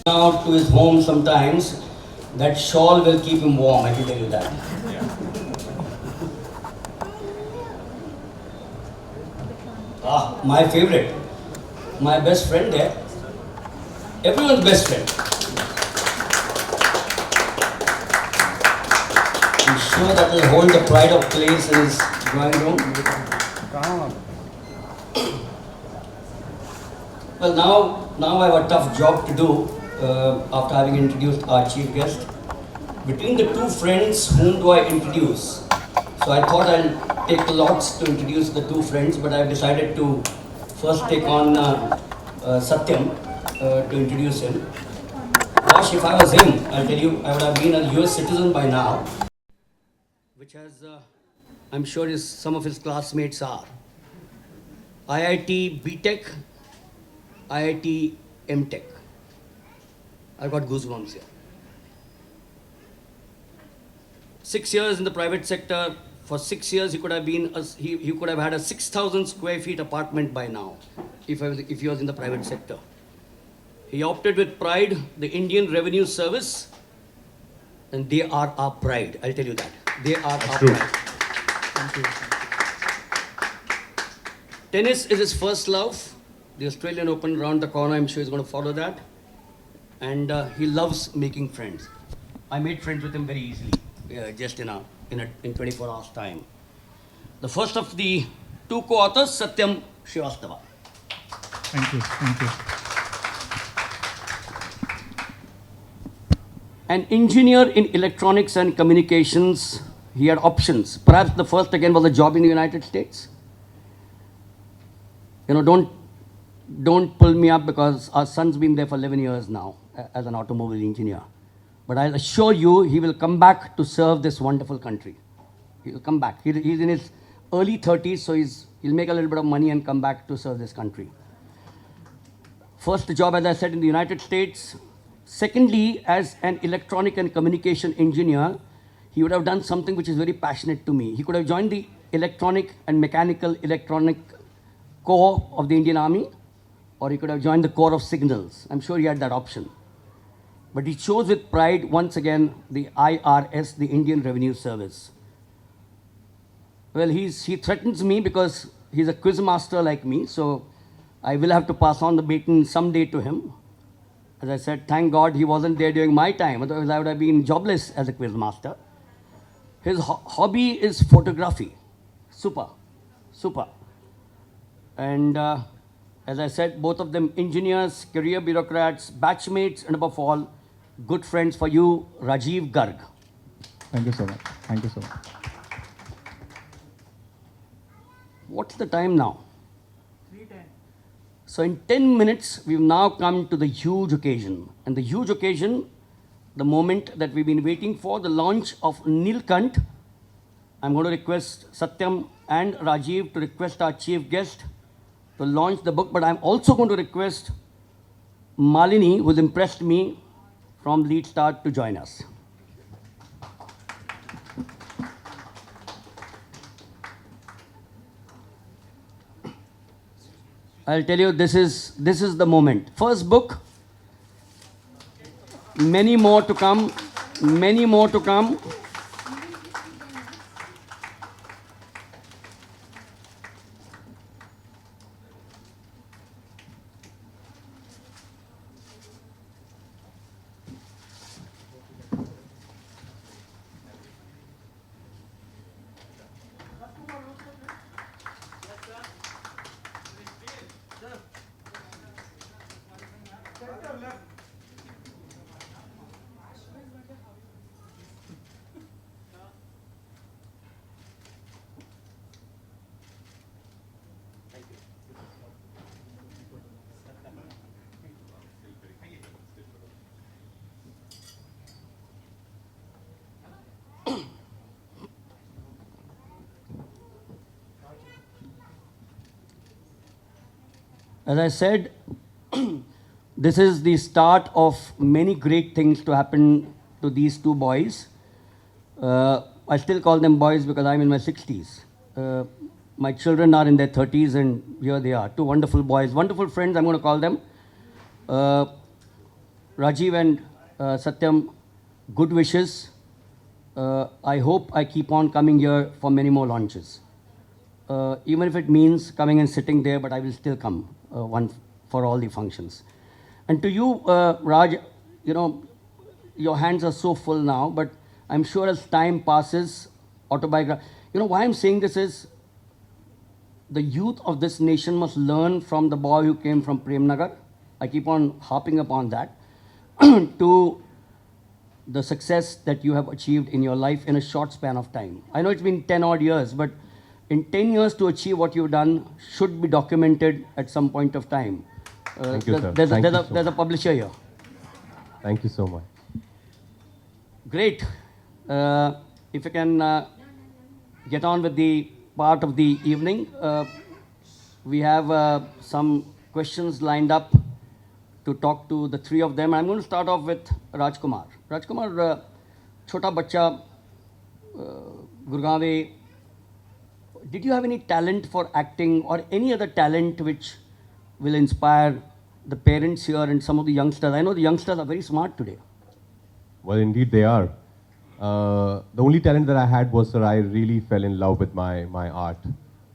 out to his home sometimes, that shawl will keep him warm, I can tell you that. Ah, my favorite, my best friend there, everyone's best friend. I'm sure that will hold the pride of place in his drawing room. Well, now I have a tough job to do after having introduced our chief guest. Between the two friends, whom do I introduce? So I thought I'll take lots to introduce the two friends, but I've decided to first take on Satyam to introduce him. Gosh, if I was him, I'll tell you, I would have been a US citizen by now, which has, I'm sure some of his classmates are. IIT BTech, IIT MTech. I got goosebumps here. 6 years in the private sector. For 6 years, he could have been he could have had a 6,000 square feet apartment by now, if he was in the private sector. He opted with pride the Indian Revenue Service, and they are our pride. I'll tell you that they are our pride. Thank you. Tennis is his first love. The Australian Open around the corner. I'm sure he's going to follow that. And he loves making friends. I made friends with him very easily, just in 24 hours time. The first of the two co-authors, Satyam Srivastava. Thank you. Thank you. An engineer in electronics and communications, he had options. Perhaps the first again was a job in the United States. You know, don't pull me up because our son's been there for 11 years now as an automobile engineer. But I'll assure you, he will come back to serve this wonderful country. He'll come back. He's in his early 30s, so he'll make a little bit of money and come back to serve this country. First job, as I said, in the United States. Secondly, as an electronic and communication engineer, he would have done something which is very passionate to me. He could have joined the electronic and mechanical electronic corps of the Indian Army, or he could have joined the Corps of Signals. I'm sure he had that option. But he chose with pride, once again, the IRS, the Indian Revenue Service. Well, he threatens me because he's a quiz master like me, so I will have to pass on the baton someday to him. As I said, thank God he wasn't there during my time, otherwise I would have been jobless as a quiz master. His hobby is photography. Super. And as I said, both of them engineers, career bureaucrats, batchmates, and above all, good friends for you, Rajiv Garg. Thank you so much. Thank you so much. What's the time now? 3:10. So in 10 minutes, we've now come to the huge occasion. And the huge occasion, the moment that we've been waiting for, the launch of Nilkant. I'm going to request Satyam and Rajiv to request our chief guest to launch the book, but I'm also going to request Malini, who's impressed me from Lead Start, to join us. I'll tell you, this is the moment. First book, many more to come, many more to come. As I said, this is the start of many great things to happen to these two boys. I still call them boys because I'm in my 60s. My children are in their 30s, and here they are, two wonderful boys, wonderful friends, I'm going to call them. Rajiv and Satyam, good wishes. I hope I keep on coming here for many more launches. Even if it means coming and sitting there, but I will still come one for all the functions. And to you, Raj, you know, your hands are so full now, but I'm sure as time passes, autobiography. You know why I'm saying this is the youth of this nation must learn from the boy who came from Premnagar. I keep on harping upon that to the success that you have achieved in your life in a short span of time. I know it's been 10 odd years, but in 10 years to achieve what you've done should be documented at some point of time. Thank you, sir. There's a publisher here. Thank you so much. Great. If you can get on with the part of the evening, we have some questions lined up to talk to the three of them. I'm going to start off with Rajkumar. Rajkumar, chota bacha, Gurgaon. Did you have any talent for acting or any other talent which will inspire the parents here and some of the youngsters? I know the youngsters are very smart today. Well, indeed they are. The only talent that I had was that I really fell in love with my art.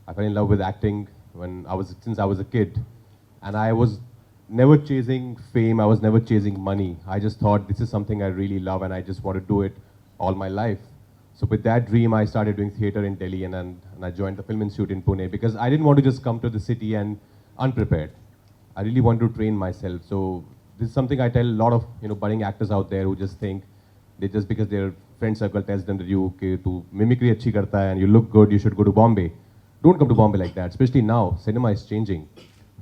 I fell in love with acting since I was a kid. And I was never chasing fame, I was never chasing money. I just thought this is something I really love and I just want to do it all my life. So with that dream, I started doing theatre in Delhi and I joined the Film Institute in Pune because I didn't want to just come to the city and unprepared. I really wanted to train myself. So this is something I tell a lot of budding actors out there who just think they just because their friend circle tells them that you to mimicry achhi karta hai and you look good, you should go to Bombay. Don't come to Bombay like that. Especially now, cinema is changing.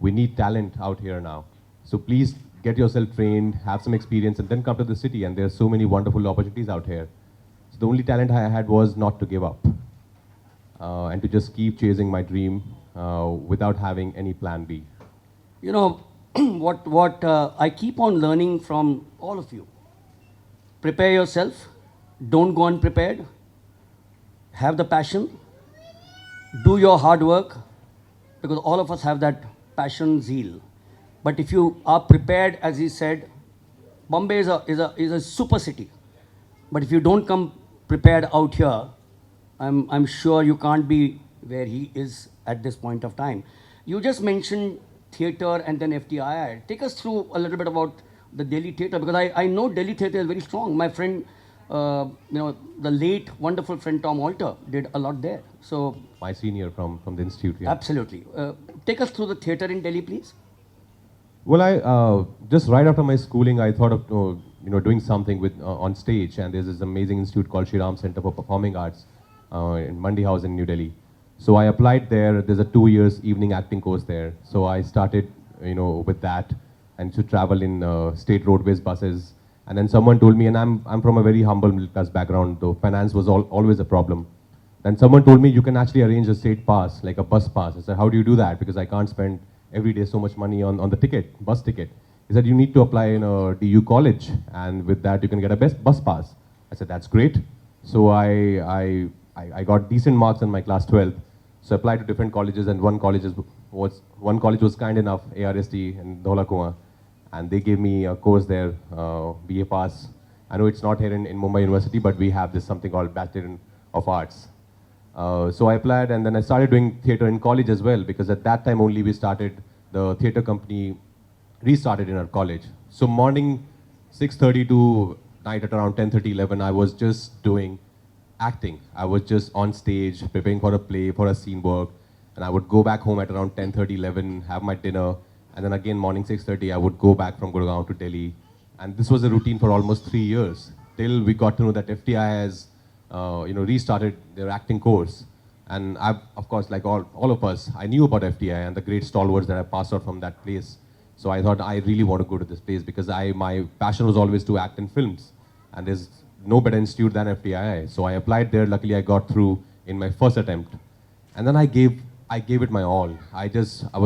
We need talent out here now. So please get yourself trained, have some experience, and then come to the city. And there are so many wonderful opportunities out here. So the only talent I had was not to give up and to just keep chasing my dream without having any plan B. You know, what I keep on learning from all of you. Prepare yourself. Don't go unprepared. Have the passion. Do your hard work, because all of us have that passion, zeal. But if you are prepared, as he said, Bombay is a super city. But if you don't come prepared out here, I'm sure you can't be where he is at this point of time. You just mentioned theatre and then FTII. Take us through a little bit about the Delhi theatre, because I know Delhi theatre is very strong. My friend, the late wonderful friend Tom Alter did a lot there. So My senior from the institute. Yeah. absolutely. Take us through the theatre in Delhi, please. Well, I just right after my schooling, I thought of doing something with on stage, and there's this amazing institute called Shri Ram Center for Performing Arts in Mandi House in New Delhi. So I applied there. There's a 2 years evening acting course there. So I started, with that, and to travel in state roadways buses. And then someone told me, and I'm from a very humble middle class background, though finance was always a problem. Then someone told me you can actually arrange a state pass, like a bus pass. I said, how do you do that? Because I can't spend every day so much money on the ticket, bus ticket. He said, you need to apply in a DU college, and with that you can get a bus pass. I said, that's great. So I got decent marks in my class 12. So I applied to different colleges, and one college was kind enough, ARSD in Dhola Kuan, and they gave me a course there, BA pass. I know it's not here in Mumbai University, but we have this something called Bachelor of Arts. So I applied, and then I started doing theatre in college as well, because at that time only we started, the theatre company restarted in our college. So morning 6:30 to night at around 10:30, 11, I was just doing acting. I was just on stage, preparing for a play, for a scene work, and I would go back home at around 10:30, 11, have my dinner, and then again morning 6:30, I would go back from Gurgaon to Delhi. And this was a routine for almost 3 years, till we got to know that FTI has restarted their acting course. And I, of course, like all of us, I knew about FTI and the great stalwarts that I passed out from that place. So I thought I really want to go to this place because my passion was always to act in films. And there's no better institute than FTI. So I applied there. Luckily, I got through in my first attempt. And then I gave it my all. I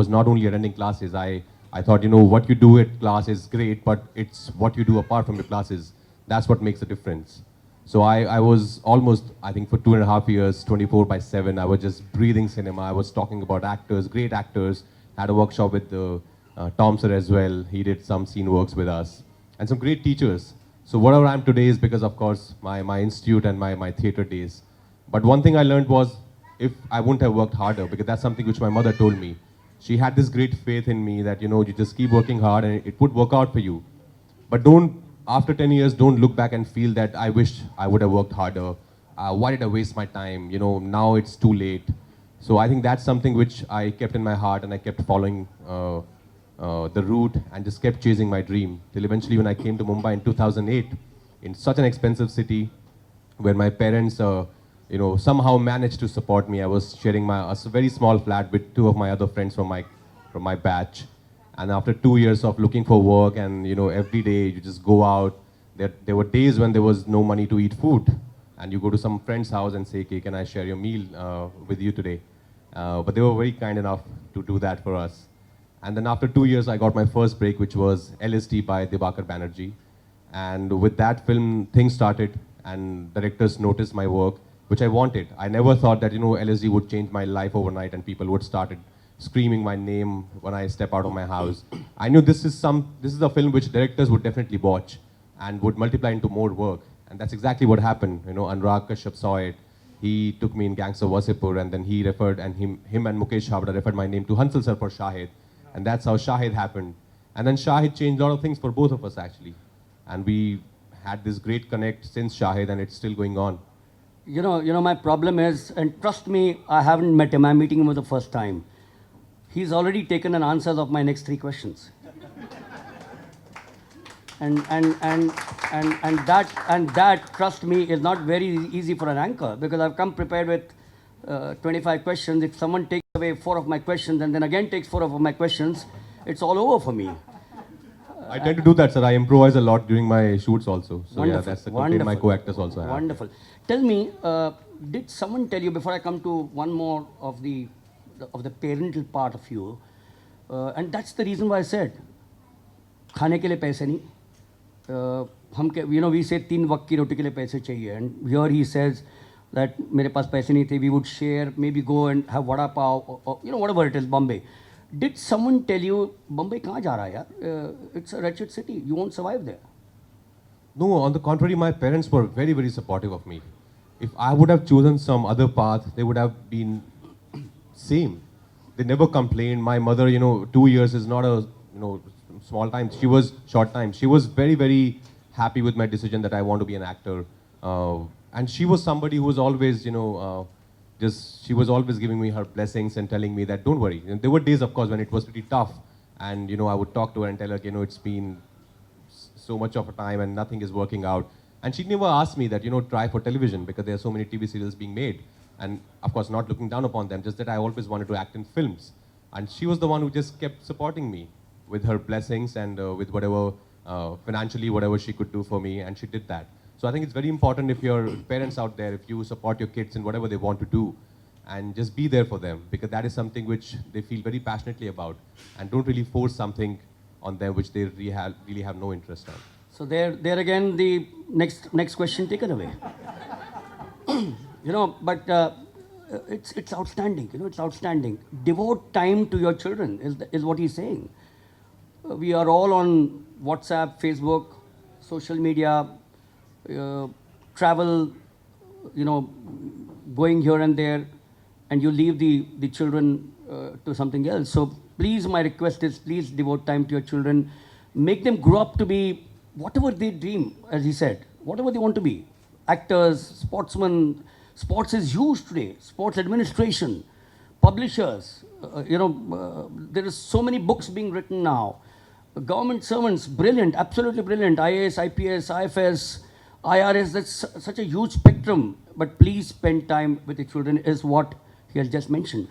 was not only attending classes. I thought, what you do at class is great, but it's what you do apart from your classes. That's what makes a difference. So I was almost, I think for 2.5 years, 24/7, I was just breathing cinema. I was talking about actors, great actors. Had a workshop with Tom sir as well. He did some scene works with us. and some great teachers. So whatever I am today is because, of course, my institute and my theater days. But one thing I learned was if I wouldn't have worked harder, because that's something which my mother told me. She had this great faith in me that, you just keep working hard and it would work out for you. But don't, after 10 years, don't look back and feel that I wish I would have worked harder. Why did I waste my time? Now it's too late. So I think that's something which I kept in my heart, and I kept following the route and just kept chasing my dream. Till eventually when I came to Mumbai in 2008, in such an expensive city where my parents, somehow managed to support me. I was sharing a very small flat with two of my other friends from my batch. And after 2 years of looking for work and, every day you just go out, there were days when there was no money to eat food. And you go to some friend's house and say, okay, can I share your meal with you today? But they were very kind enough to do that for us. And then after 2 years, I got my first break, which was LSD by Dibakar Banerjee. And with that film, things started, and directors noticed my work, which I wanted. I never thought that, LSD would change my life overnight and people would started screaming my name when I step out of my house. I knew this is a film which directors would definitely watch and would multiply into more work. And that's exactly what happened. Anurag Kashyap saw it. He took me in Gangs of Wasseypur, and then he referred, and him and Mukesh Chavda referred my name to Hansal sir for Shahid. And that's how Shahid happened. And then Shahid changed a lot of things for both of us, actually. And we had this great connect since Shahid, and it's still going on. My problem is, and trust me, I haven't met him. I'm meeting him for the first time. He's already taken an answers of my next 3 questions. And that, trust me, is not very easy for an anchor, because I've come prepared with 25 questions. If someone takes away 4 of my questions and then again takes 4 of my questions, it's all over for me. I tend to do that, sir. I improvise a lot during my shoots also. So Wonderful, yeah, that's the complaint my co-actors also have. Wonderful. Tell me, did someone tell you, before I come to one more of the parental part of you, and that's the reason why I said, खाने के लिए पैसे नहीं, we say 3 वक्त की रोटी के लिए पैसे चाहिए, and here he says that मेरे पास पैसे नहीं थे, we would share, maybe go and have vada pav, or whatever it is, Bombay. Did someone tell you, Bombay कहाँ जा रहा है यार? It's a wretched city, you won't survive there. No, on the contrary, my parents were very, very supportive of me. If I would have chosen some other path, they would have been same. They never complained. My mother, 2 years is not a, small time. She was short time. She was very, very happy with my decision that I want to be an actor. And she was somebody who was always, she was always giving me her blessings and telling me that, don't worry. And there were days, of course, when it was pretty tough. And, I would talk to her and tell her, it's been so much of a time and nothing is working out. And she never asked me that, try for television, because there are so many TV serials being made. And of course, not looking down upon them, just that I always wanted to act in films. And she was the one who just kept supporting me with her blessings and with whatever, financially, whatever she could do for me. And she did that. So I think it's very important, if your parents out there, if you support your kids in whatever they want to do, and just be there for them, because that is something which they feel very passionately about. And don't really force something on them which they really have no interest on. So there again, the next question taken away. But it's outstanding. It's outstanding. Devote time to your children is what he's saying. We are all on WhatsApp, Facebook, social media, travel, going here and there, and you leave the children to something else. So please, my request is, please devote time to your children. Make them grow up to be whatever they dream, as he said, whatever they want to be. Actors, sportsmen. Sports is huge today. Sports administration, publishers. There is so many books being written now. Government servants, brilliant, absolutely brilliant. IAS, IPS, IFS, IRS, that's such a huge spectrum. But please spend time with the children, is what he has just mentioned.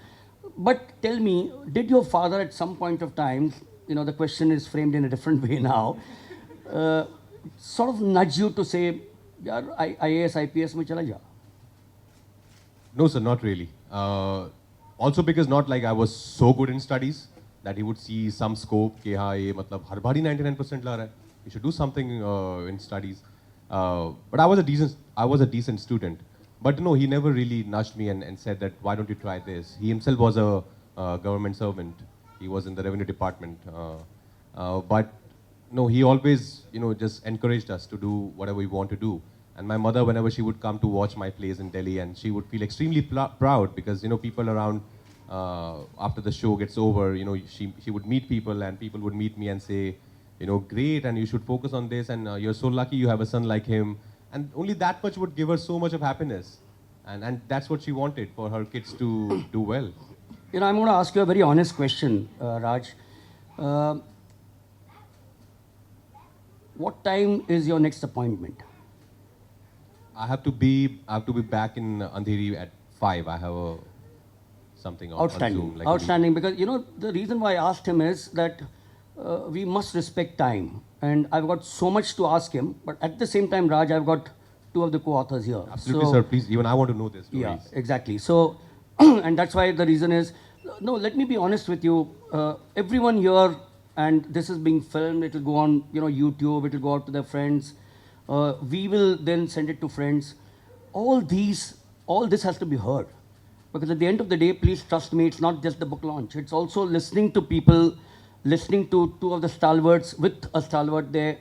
But tell me, did your father at some point of time, the question is framed in a different way now, sort of nudge you to say, yaar, IAS, IPS mein chala ja? No, sir, not really. Also because not like I was so good in studies that he would see some scope कि हाँ ये मतलब हर बार ही 99% ला रहा है. You should do something in studies. But I was a decent student. But no, he never really nudged me and said that why don't you try this. He himself was a government servant. He was in the revenue department. But no, he always, just encouraged us to do whatever we want to do. And my mother, whenever she would come to watch my plays in Delhi, and she would feel extremely proud because, people around, after the show gets over, she would meet people and people would meet me and say, great, and you should focus on this, and you're so lucky you have a son like him. And only that much would give her so much of happiness. And that's what she wanted, for her kids to do well. I'm going to ask you a very honest question, Raj. What time is your next appointment? I have to be back in Andheri at 5. I have something on Outstanding. Zoom. Like Outstanding. Because, the reason why I asked him is that we must respect time. And I've got so much to ask him. But at the same time, Raj, I've got two of the co-authors here. Absolutely, So- sir. Please, even I want to know this. Yeah, exactly. So, and that's why the reason is, no, let me be honest with you. Everyone here, and this is being filmed, it will go on, YouTube, it will go out to their friends. We will then send it to friends. All this has to be heard. Because at the end of the day, please trust me, it's not just the book launch. It's also listening to people, listening to two of the stalwarts, with a stalwart there,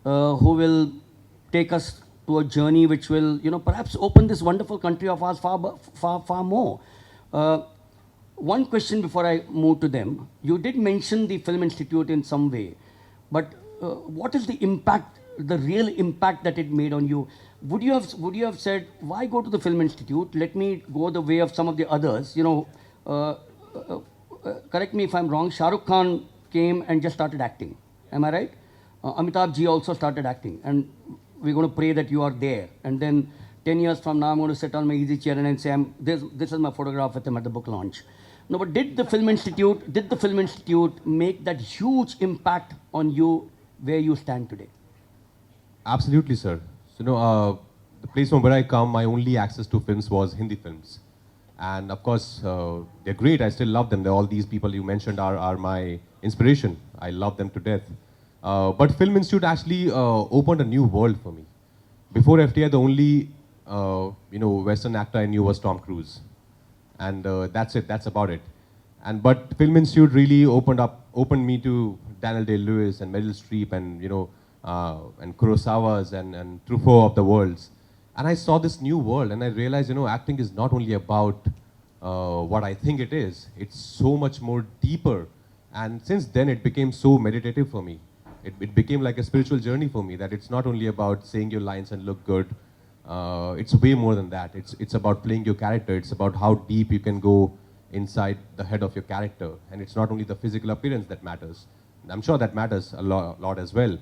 who will take us to a journey which will, perhaps open this wonderful country of ours far more. One question before I move to them. You did mention the Film Institute in some way, but what is the impact, the real impact that it made on you? Would you have said, why go to the Film Institute? Let me go the way of some of the others. Correct me if I'm wrong. Shah Rukh Khan came and just started acting. Am I right? Amitabh Ji also started acting, and we're going to pray that you are there. And then 10 years from now, I'm going to sit on my easy chair and say, this is my photograph with him at the book launch. No, but did the Film Institute make that huge impact on you where you stand today? Absolutely, sir. So, the place from where I come, my only access to films was Hindi films. And of course, they're great. I still love them. All these people you mentioned are my inspiration. I love them to death. But Film Institute actually opened a new world for me. Before FTI, the only Western actor I knew was Tom Cruise, and that's it. That's about it. But Film Institute really opened me to Daniel Day-Lewis and Meryl Streep and and Kurosawa's and Truffaut of the worlds. And I saw this new world, and I realized acting is not only about what I think it is. It's so much more deeper. And since then, it became so meditative for me. It became like a spiritual journey for me, that it's not only about saying your lines and look good. It's way more than that. It's about playing your character. It's about how deep you can go inside the head of your character. And it's not only the physical appearance that matters. I'm sure that matters a lot as well.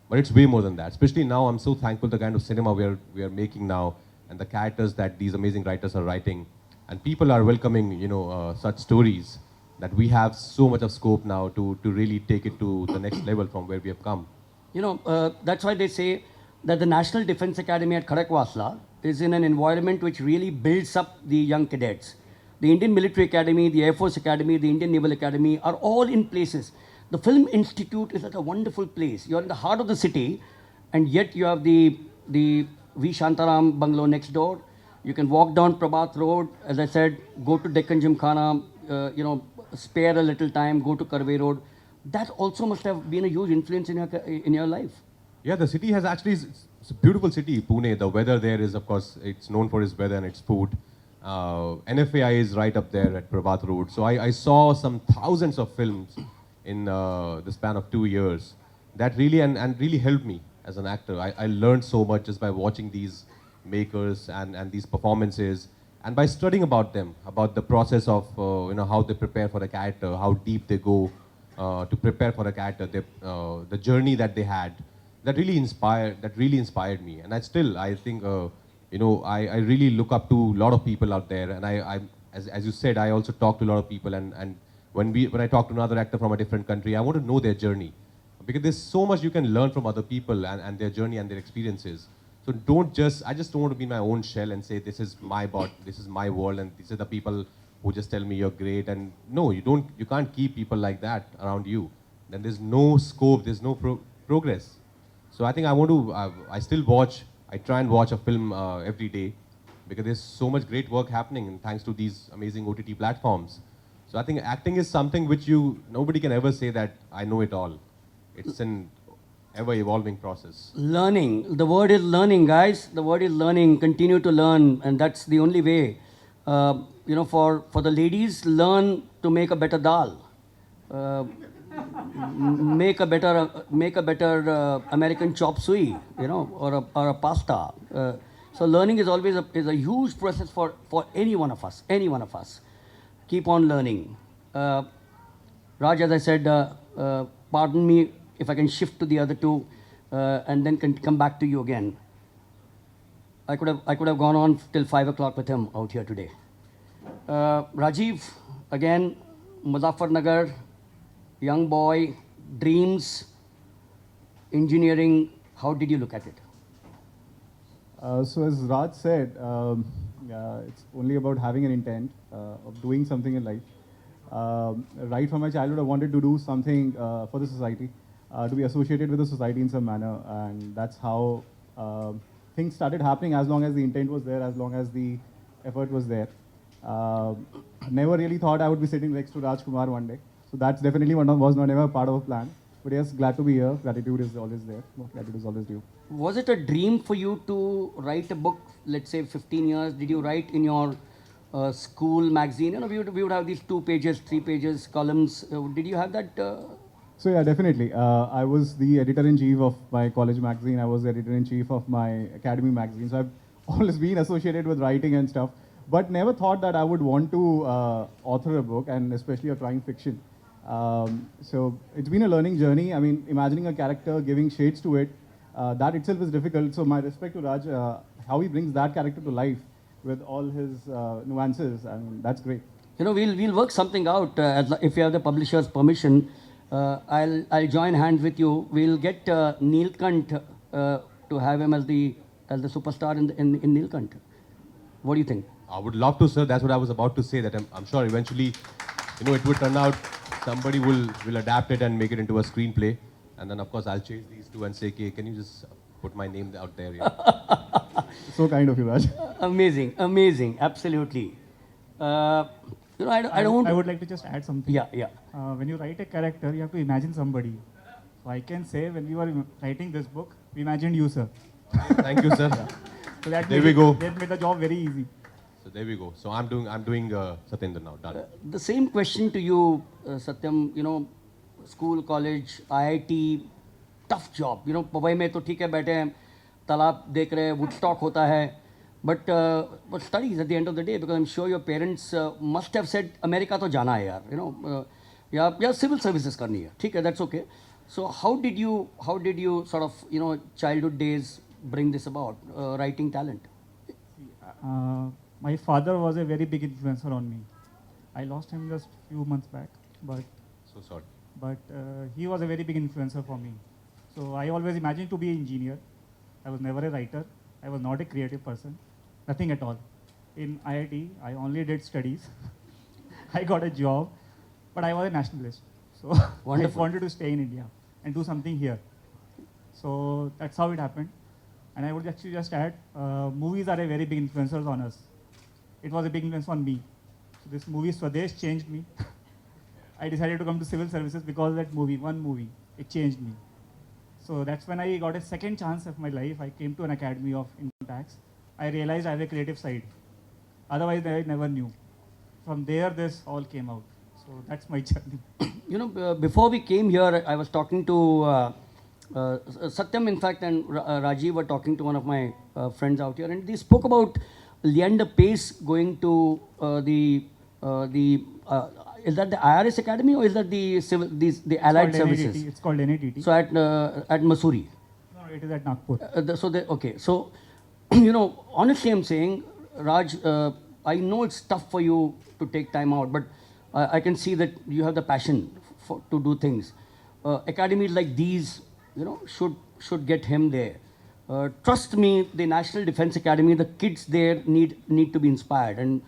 But it's way more than that. Especially now, I'm so thankful the kind of cinema we are making now, and the characters that these amazing writers are writing. And people are welcoming, such stories, that we have so much of scope now to really take it to the next level from where we have come. That's why they say that the National Defense Academy at Khadakwasla is in an environment which really builds up the young cadets. The Indian Military Academy, the Air Force Academy, the Indian Naval Academy are all in places. The Film Institute is at a wonderful place. You're in the heart of the city, and yet you have the V. Shantaram bungalow next door. You can walk down Prabhat Road, as I said, go to Deccan Gymkhana, spare a little time, go to Karve Road. That also must have been a huge influence in your life. Yeah, the city has actually, it's a beautiful city, Pune. The weather there is, of course, it's known for its weather and its food. NFAI is right up there at Prabhat Road. So I saw some thousands of films in the span of 2 years. That really, and really helped me as an actor. I learned so much just by watching these makers and these performances, and by studying about them, about the process of how they prepare for a character, how deep they go to prepare for a character, the journey that they had. That really inspired me. And I think I really look up to a lot of people out there. And as you said, I also talk to a lot of people. And when I talk to another actor from a different country, I want to know their journey, because there's so much you can learn from other people and their journey and their experiences. So I just don't want to be in my own shell and say, this is my this is my world, and these are the people who just tell me you're great. And no, you can't keep people like that around you. Then there's no scope, there's no progress. So I think I try and watch a film every day, because there's so much great work happening, and thanks to these amazing OTT platforms. So I think acting is something which nobody can ever say that I know it all. It's an ever evolving process. Learning. The word is learning, guys. The word is learning. Continue to learn, and that's the only way. For the ladies, learn to make a better dal. Make a better American chop suey, or a pasta. So learning is always a huge process for any one of us. Any one of us. Keep on learning. Raj, as I said, pardon me if I can shift to the other two, and then can come back to you again. I could have gone on till 5 o'clock with him out here today. Rajiv, again, Muzaffarnagar, young boy, dreams, engineering. How did you look at it? So as Raj said, it's only about having an intent of doing something in life. Right from my childhood, I wanted to do something for the society, to be associated with the society in some manner, and that's how things started happening. As long as the intent was there, as long as the effort was there. Never really thought I would be sitting next to Rajkumar one day. So that's definitely was not ever part of a plan. But yes, glad to be here. Gratitude is always there. Gratitude is always due. Was it a dream for you to write a book, let's say 15 years? Did you write in your school magazine? We would have these 2 pages, 3 pages, columns. Did you have that? So yeah, definitely. I was the editor-in-chief of my college magazine. I was the editor-in-chief of my academy magazine. So I've always been associated with writing and stuff, but never thought that I would want to author a book, and especially a crime fiction. So it's been a learning journey. I mean, imagining a character, giving shades to it, that itself is difficult. So my respect to Raj, how he brings that character to life with all his nuances. I mean, that's great. We'll work something out. If you have the publisher's permission, I'll join hands with you. We'll get Neelkant to have him as the superstar in Neelkant. What do you think? I would love to, sir. That's what I was about to say. That I'm sure eventually, it would turn out somebody will adapt it and make it into a screenplay, and then of course I'll chase these two and say, "Okay, can you just put my name out there?" Yeah. So kind of you, Raj. Amazing, absolutely. I don't. I would like to just add something. Yeah. When you write a character, you have to imagine somebody. So I can say, when we were writing this book, we imagined you, sir. Thank you, sir. So that There we go. That made the job very easy. So there we go. So I'm doing Satyendra now. Done. The same question to you, Satyam. School, college, IIT, tough job. Mumbai में तो ठीक है बैठे हैं, तालाब देख रहे हैं, Woodstock होता है, but studies at the end of the day, because I'm sure your parents must have said America तो जाना है यार, या civil services करनी है, ठीक है, that's okay. So how did you sort of childhood days bring this about, writing talent? My father was a very big influencer on me. I lost him just a few months back, but So sorry. he was a very big influencer for me. So I always imagined to be an engineer. I was never a writer. I was not a creative person, nothing at all. In IIT, I only did studies. I got a job, but I was a nationalist. So Wonderful. I wanted to stay in India and do something here. So that's how it happened. And I would actually just add, movies are a very big influencers on us. It was a big influence on me. So this movie Swadesh changed me. I decided to come to civil services because of that movie, one movie, it changed me. So that's when I got a second chance of my life. I came to an academy of income tax. I realized I have a creative side. Otherwise, I never knew. From there, this all came out. So that's my journey. Before we came here, I was talking to Satyam, in fact, and Rajiv were talking to one of my friends out here, and they spoke about Leander Pace going to is that the IRS Academy, or is that the Allied Services? It's called NATT. So at Mussoorie. No, it is at Nagpur. So honestly, I'm saying, Raj, I know it's tough for you to take time out, but I can see that you have the passion to do things. Academies like these, should get him there. Trust me, the National Defense Academy, the kids there need to be inspired, and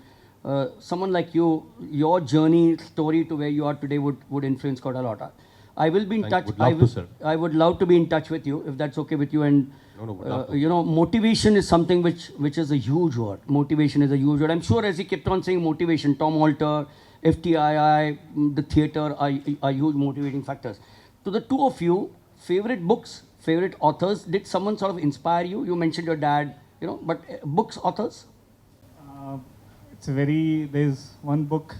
someone like you, your journey story to where you are today would influence quite a lot. I will be in touch. I would love to be in touch with you if that's okay with you. And motivation is something which is a huge word. Motivation is a huge word. I'm sure as he kept on saying motivation, Tom Alter, FTII, the theatre are huge motivating factors. To the two of you, favorite books, favorite authors. Did someone sort of inspire you? You mentioned your dad, but books, authors? There's one book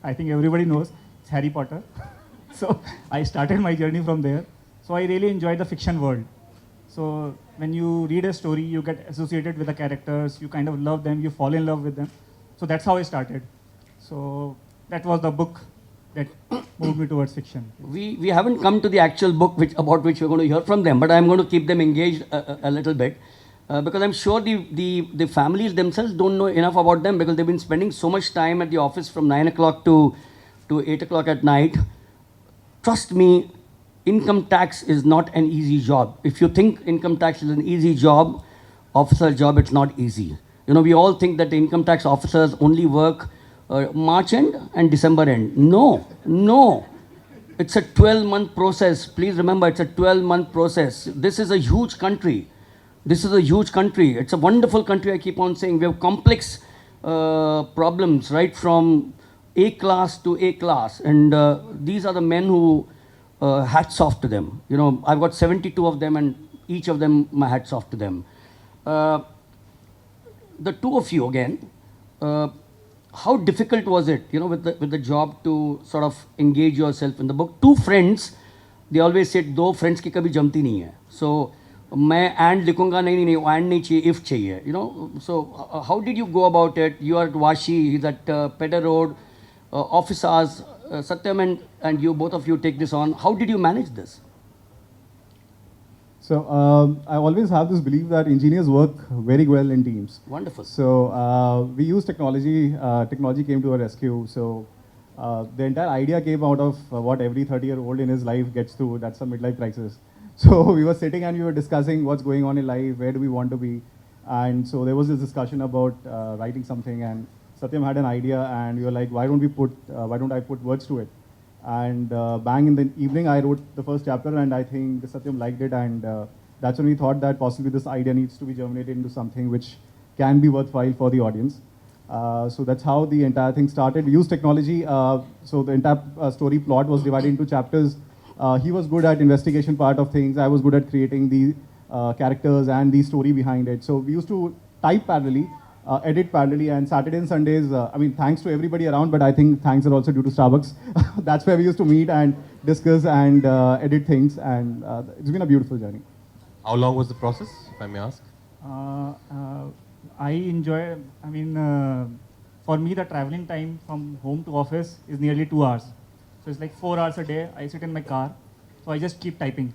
I think everybody knows, it's Harry Potter. So I started my journey from there. So I really enjoyed the fiction world. So when you read a story, you get associated with the characters, you kind of love them, you fall in love with them. So that's how I started. So that was the book that moved me towards fiction. We haven't come to the actual book about which we're going to hear from them, but I'm going to keep them engaged a little bit. Because I'm sure the families themselves don't know enough about them because they've been spending so much time at the office from 9 o'clock to 8 o'clock at night. Trust me, income tax is not an easy job. If you think income tax is an easy job, officer job, it's not easy. We all think that the income tax officers only work March end and December end. No. It's a 12-month process. Please remember, it's a 12-month process. This is a huge country. It's a wonderful country, I keep on saying. We have complex problems, right from A class to A class. And these are the men who, hats off to them. I've got 72 of them and each of them, my hats off to them. The two of you again, how difficult was it, with the job to sort of engage yourself in the book? Two friends, they always said, दो friends की कभी जमती नहीं है. So, मैं and लिखूंगा नहीं and नहीं चाहिए, if चाहिए, So, how did you go about it? You are at Vashi, he's at Pedder Road, office hours. Satyam and you, both of you take this on. How did you manage this? So I always have this belief that engineers work very well in teams. Wonderful. So we use technology. Technology came to our rescue. So the entire idea came out of what every 30-year-old in his life gets through. That's a midlife crisis. So we were sitting and we were discussing what's going on in life, where do we want to be. And so there was this discussion about writing something, and Satyam had an idea, and we were like, why don't I put words to it? And bang, in the evening, I wrote the first chapter, and I think Satyam liked it, and that's when we thought that possibly this idea needs to be germinated into something which can be worthwhile for the audience. So that's how the entire thing started. We used technology, so the entire story plot was divided into chapters. He was good at investigation part of things. I was good at creating the characters and the story behind it. So we used to type parallelly, edit parallelly, and Saturday and Sundays, thanks to everybody around, but I think thanks are also due to Starbucks. That's where we used to meet and discuss and edit things, and it's been a beautiful journey. How long was the process, if I may ask? I enjoy, for me, the traveling time from home to office is nearly 2 hours. So it's like 4 hours a day. I sit in my car, so I just keep typing.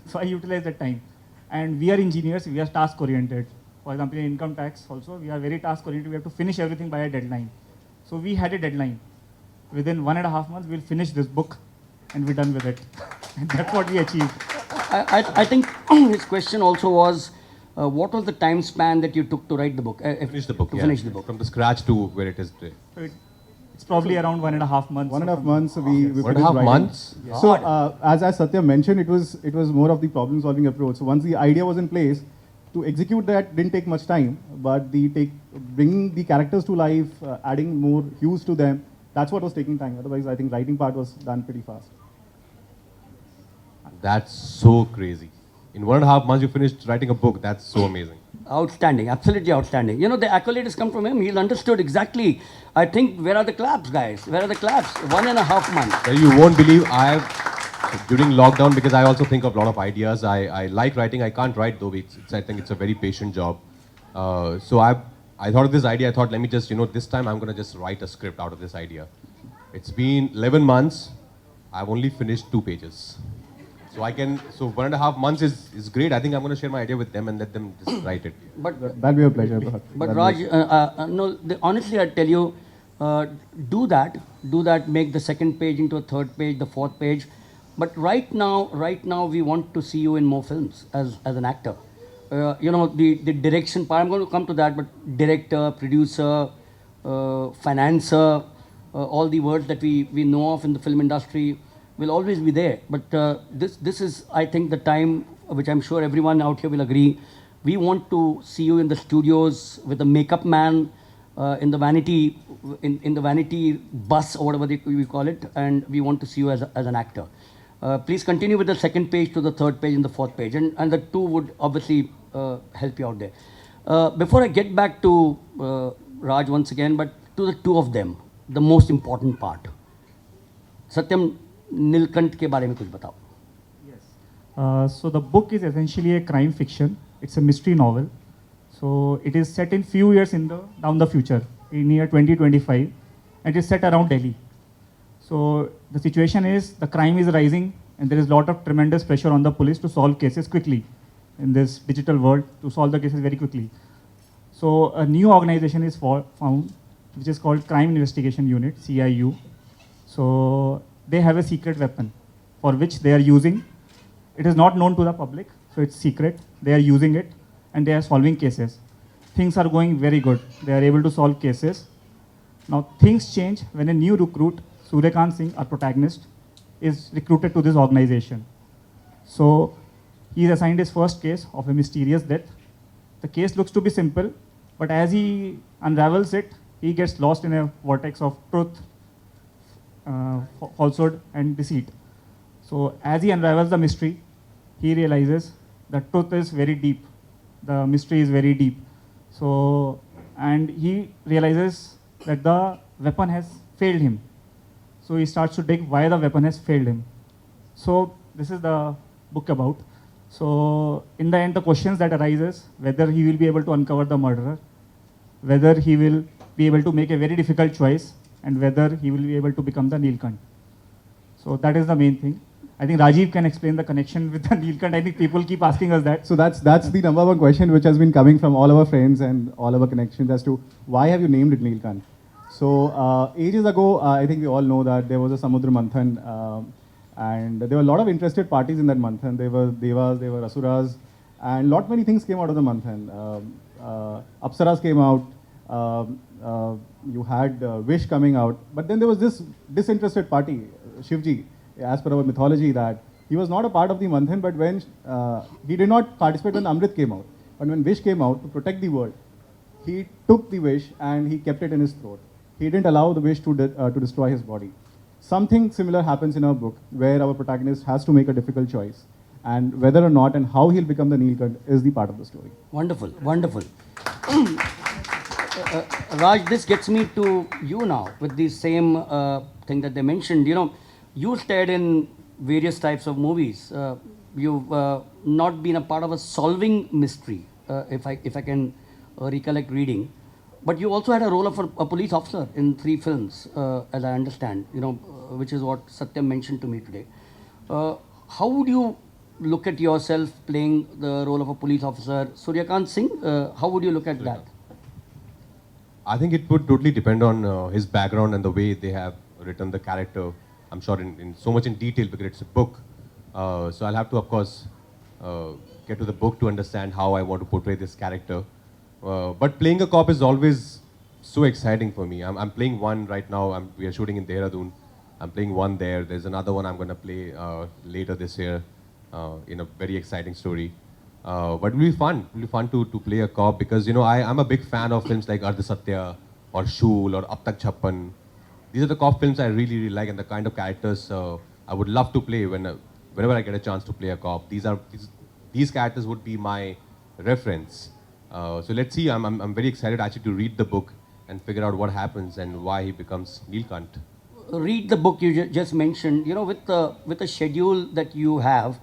So I utilize that time. And we are engineers, we are task oriented. For example, in income tax also, we are very task oriented. We have to finish everything by a deadline. So we had a deadline. Within 1.5 months, we'll finish this book and we're done with it. And that's what we achieved. I think his question also was, what was the time span that you took to write the book? Finish the book, To yeah. finish the book. From the scratch to where it is today. So it's probably around 1.5 months. 1.5 months we 1.5 finished writing. months? Yes. So as Satya mentioned, it was more of the problem solving approach. So once the idea was in place, to execute that didn't take much time, but bringing the characters to life, adding more hues to them, that's what was taking time. Otherwise, I think writing part was done pretty fast. That's so crazy. In 1.5 months, you finished writing a book. That's so amazing. Outstanding, absolutely outstanding. The accolades come from him. He's understood exactly. I think, where are the claps, guys? Where are the claps? 1.5 months. Well, you won't believe during lockdown, because I also think of a lot of ideas. I like writing. I can't write though. I think it's a very patient job. So I thought of this idea. I thought, let me just, this time I'm going to just write a script out of this idea. It's been 11 months. I've only finished 2 pages. So 1.5 months is great. I think I'm going to share my idea with them and let them just write it. But That'll be a pleasure. But Raj, honestly, I tell you, do that, make the second page into a third page, the fourth page. But right now, we want to see you in more films as an actor. The direction part, I'm going to come to that, but director, producer, financer, all the words that we know of in the film industry will always be there. But this is, I think, the time which I'm sure everyone out here will agree. We want to see you in the studios with a makeup man, in the vanity bus or whatever we call it, and we want to see you as an actor. Please continue with the second page to the third page and the fourth page, and the two would obviously help you out there. Before I get back to Raj once again, but to the two of them, the most important part. Satyam, Neelkanth के बारे में कुछ बताओ. Yes. So the book is essentially a crime fiction. It's a mystery novel. So it is set in few years down the future, in year 2025, and it is set around Delhi. So the situation is the crime is rising, and there is a lot of tremendous pressure on the police to solve cases quickly in this digital world, to solve the cases very quickly. So a new organization is found, which is called Crime Investigation Unit, CIU. So they have a secret weapon for which they are using. It is not known to the public, so it's secret. They are using it, and they are solving cases. Things are going very good. They are able to solve cases. Now things change when a new recruit, Suryakant Singh, our protagonist, is recruited to this organization. So he is assigned his first case of a mysterious death. The case looks to be simple, but as he unravels it, he gets lost in a vortex of truth, falsehood, and deceit. So as he unravels the mystery, he realizes the truth is very deep. The mystery is very deep. So, and he realizes that the weapon has failed him. So he starts to dig why the weapon has failed him. So this is the book about. So in the end, the questions that arises, whether he will be able to uncover the murderer, whether he will be able to make a very difficult choice, and whether he will be able to become the Neelkant. So that is the main thing. I think Rajiv can explain the connection with the Neelkant. I think people keep asking us that. So that's the number one question which has been coming from all our friends and all our connections as to why have you named it Neelkant? So ages ago, I think we all know that there was a Samudra Manthan, and there were a lot of interested parties in that Manthan. There were Devas, there were Asuras, and many things came out of the Manthan. Apsaras came out. You had Wish coming out, but then there was this disinterested party, Shivji, as per our mythology, that he was not a part of the Manthan, but when he did not participate when Amrit came out, but when Wish came out to protect the world, he took the Wish and he kept it in his throat. He didn't allow the Wish to destroy his body. Something similar happens in our book, where our protagonist has to make a difficult choice, and whether or not and how he'll become the Neelkant is the part of the story. Wonderful, wonderful. Raj, this gets me to you now with the same thing that they mentioned. You know, you starred in various types of movies. You've not been a part of a solving mystery, if I can recollect reading. But you also had a role of a police officer in 3 films, as I understand, you know, which is what Satyam mentioned to me today. How would you look at yourself playing the role of a police officer? Suryakant Singh, how would you look at that? I think it would totally depend on his background and the way they have written the character. I'm sure in so much in detail because it's a book. So I'll have to, of course, get to the book to understand how I want to portray this character. But playing a cop is always so exciting for me. I'm playing one right now. We are shooting in Dehradun. I'm playing one there. There's another one I'm going to play later this year in a very exciting story. But it will be fun. It will be fun to play a cop because, you know, I'm a big fan of films like Ardha Satya or Shool or Ab Tak Chappan. These are the cop films I really, really like and the kind of characters I would love to play whenever I get a chance to play a cop. These characters would be my reference. So let's see. I'm very excited actually to read the book and figure out what happens and why he becomes Neelkant. Read the book you just mentioned. You know, with the schedule that you have,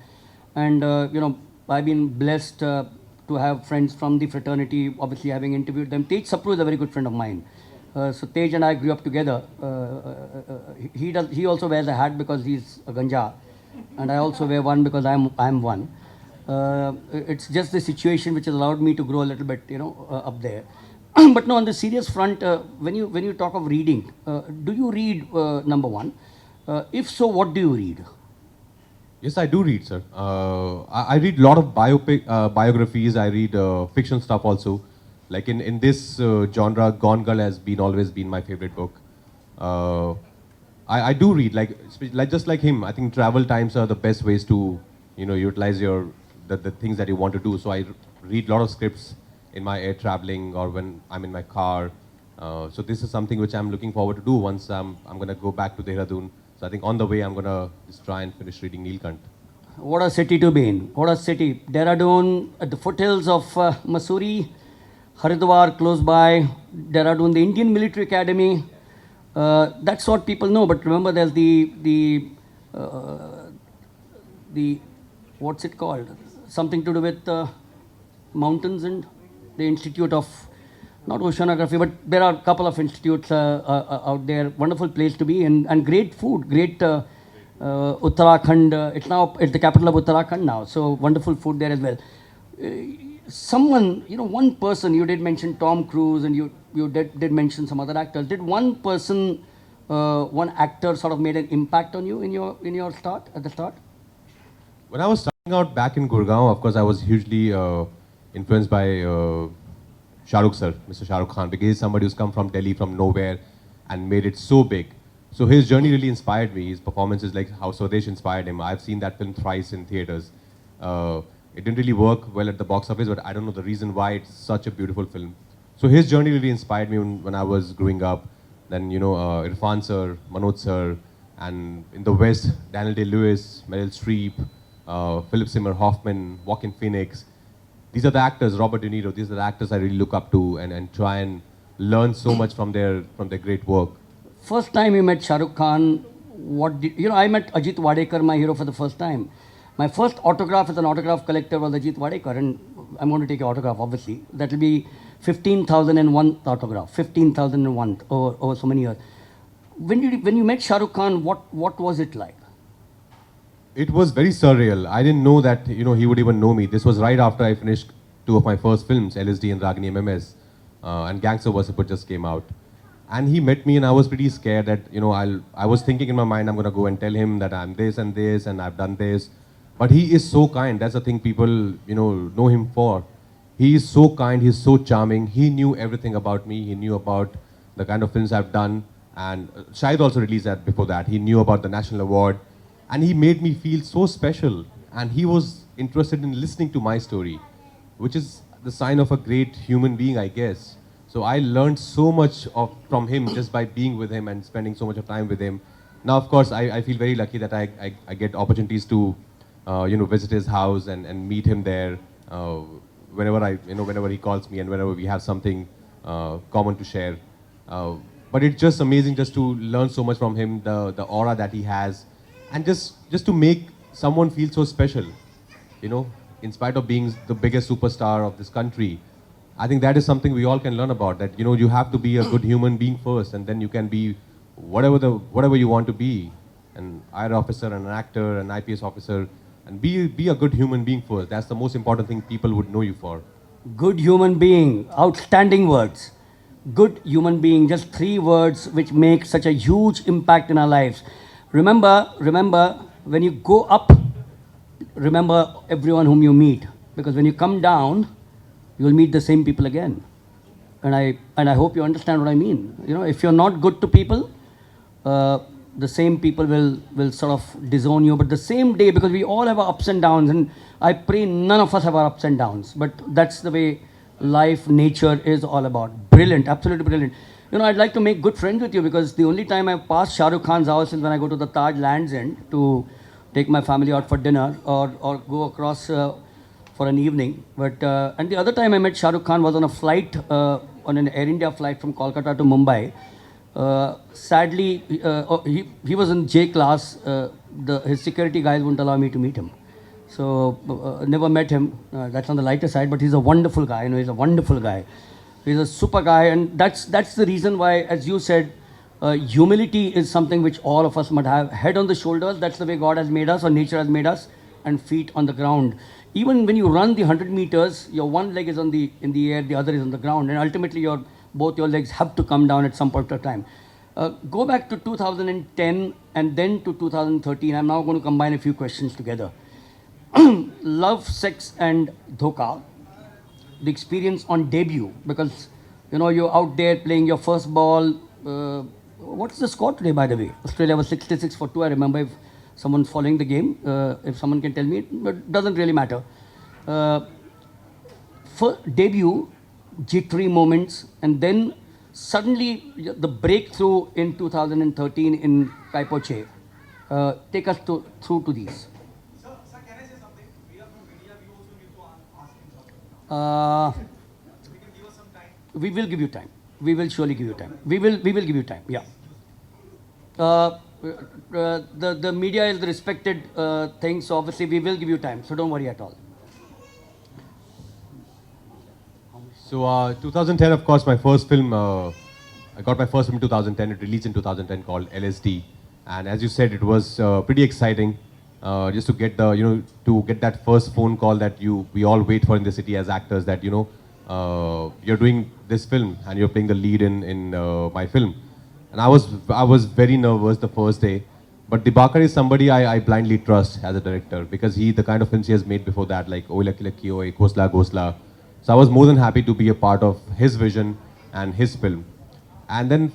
and you know, I've been blessed to have friends from the fraternity. Obviously, having interviewed them, Tej Sapru is a very good friend of mine. So Tej and I grew up together. He also wears a hat because he's a ganja, and I also wear one because I'm one. It's just the situation which has allowed me to grow a little bit, you know, up there. But no, on the serious front, when you talk of reading, do you read, number one? If so, what do you read? Yes, I do read, sir. I read a lot of biographies. I read fiction stuff also. Like in this genre, Gone Girl has always been my favorite book. I do read, like just like him. I think travel times are the best ways to, you know, utilize the things that you want to do. So I read a lot of scripts in my air traveling or when I'm in my car. So this is something which I'm looking forward to do once I'm going to go back to Dehradun, So I think on the way, I'm gonna just try and finish reading Neelkant. What a city to be in. What a city. Dehradun, at the foothills of Mussoorie, Haridwar close by, Dehradun, the Indian Military Academy. That's what people know. But remember, there's the what's it called? Something to do with mountains and the Institute of, not oceanography, but there are a couple of institutes out there. Wonderful place to be and great food, great Uttarakhand. It's the capital of Uttarakhand now, so wonderful food there as well. Someone, one person, you did mention Tom Cruise and you did mention some other actors. Did one person, one actor sort of made an impact on you in your start, at the start? When I was starting out back in Gurgaon, of course, I was hugely influenced by Shah Rukh sir, Mr. Shah Rukh Khan, because he's somebody who's come from Delhi, from nowhere, and made it so big. So his journey really inspired me. His performance is like how Swadesh inspired him. I've seen that film thrice in theaters. It didn't really work well at the box office, but I don't know the reason why. It's such a beautiful film. So his journey really inspired me when I was growing up. Then, Irfan sir, Manoj sir, and in the West, Daniel Day-Lewis, Meryl Streep, Philip Seymour Hoffman, Joaquin Phoenix. These are the actors, Robert De Niro, these are the actors I really look up to and try and learn so much from their great work. First time you met Shah Rukh Khan, I met Ajit Wadekar, my hero, for the first time. My first autograph as an autograph collector was Ajit Wadekar, and I'm going to take your autograph, obviously. That will be 15,001 autograph, 15,001 over so many years. When you met Shah Rukh Khan, what was it like? It was very surreal. I didn't know that, he would even know me. This was right after I finished two of my first films, LSD and Ragini MMS, and Gangster Gossip just came out. And he met me and I was pretty scared that, I was thinking in my mind, I'm going to go and tell him that I'm this and I've done this. But he is so kind. That's the thing people, know him for. He is so kind. He's so charming. He knew everything about me. He knew about the kind of films I've done. And Shahid also released that before that. He knew about the National Award. And he made me feel so special. And he was interested in listening to my story, which is the sign of a great human being, I guess. So I learned so much from him just by being with him and spending so much of time with him. Now, of course, I feel very lucky that I get opportunities to, visit his house and meet him there whenever he calls me and whenever we have something common to share. But it's just amazing just to learn so much from him, the aura that he has, and just to make someone feel so special, in spite of being the biggest superstar of this country. I think that is something we all can learn about, that, you have to be a good human being first, and then you can be whatever you want to be, an IR officer, an actor, an IPS officer, and be a good human being first. That's the most important thing people would know you for. Good human being, outstanding words. Good human being, just 3 words which make such a huge impact in our lives. Remember, when you go up, remember everyone whom you meet, because when you come down, you will meet the same people again. And I hope you understand what I mean. If you're not good to people, the same people will sort of disown you. But the same day, because we all have our ups and downs, and I pray none of us have our ups and downs. But that's the way life, nature is all about. Brilliant, absolutely brilliant. I'd like to make good friends with you, because the only time I pass Shah Rukh Khan's house is when I go to the Taj Lands End to take my family out for dinner or go across for an evening. But and the other time I met Shah Rukh Khan was on a flight, on an Air India flight from Kolkata to Mumbai. Sadly, he was in J class. His security guys wouldn't allow me to meet him. So never met him. That's on the lighter side, but he's a wonderful guy. He's a wonderful guy. He's a super guy, and that's the reason why, as you said, humility is something which all of us must have. Head on the shoulders, that's the way God has made us, or nature has made us, and feet on the ground. Even when you run the 100 meters, your one leg is in the air, the other is on the ground, and ultimately both your legs have to come down at some point of time. Go back to 2010 and then to 2013. I'm now going to combine a few questions together. Love, Sex and Dhoka, the experience on debut, because you're out there playing your first ball. What's the score today, by the way? Australia was 66 for 2. I remember, if someone's following the game, if someone can tell me, but it doesn't really matter. For debut, jittery moments, and then suddenly the breakthrough in 2013 in Kai Po Che. take us through to these. Sir, can I say something? We are from media, we also need to ask him something. We can give us some time. We will give you time. We will surely give you time. We will give you time. Yeah. The media is the respected thing, so obviously we will give you time. So don't worry at all. So 2010, of course, my first film. I got my first film in 2010. It released in 2010 called LSD, and as you said, it was pretty exciting. Just to get to get that first phone call that we all wait for in the city as actors. That you're doing this film and you're playing the lead in my film. And I was very nervous the first day. But Dibakar is somebody I blindly trust as a director because the kind of films he has made before that, like Oila Kilaki Oi, Kosla Gosla. So I was more than happy to be a part of his vision and his film. And then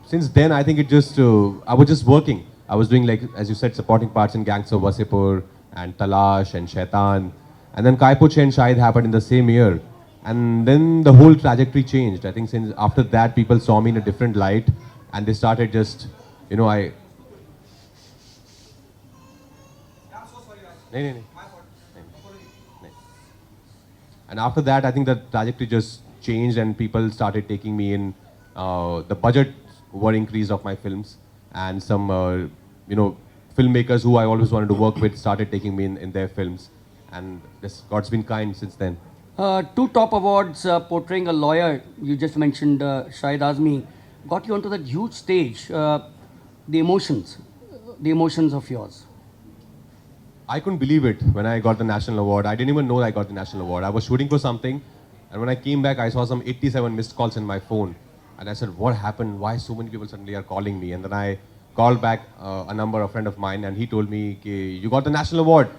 since then, I think I was just working. I was doing, like, as you said, supporting parts in Gangs of Wasseypur and Talash and Shaitan. And then Kai Po Che and Shahid happened in the same year. And then the whole trajectory changed. I think since after that, people saw me in a different light and they started just, Yeah, I'm so sorry, Raj. No. My fault. Apology. And after that, I think the trajectory just changed and people started taking me in. The budget were increased of my films and some, filmmakers who I always wanted to work with started taking me in their films. And God's been kind since then. Two top awards portraying a lawyer, you just mentioned Shahid Azmi, got you onto that huge stage. The emotions of yours. I couldn't believe it when I got the national award. I didn't even know I got the national award. I was shooting for something, and when I came back, I saw some 87 missed calls in my phone. And I said, what happened? Why so many people suddenly are calling me? And then I called back a friend of mine, and he told me, you got the national award.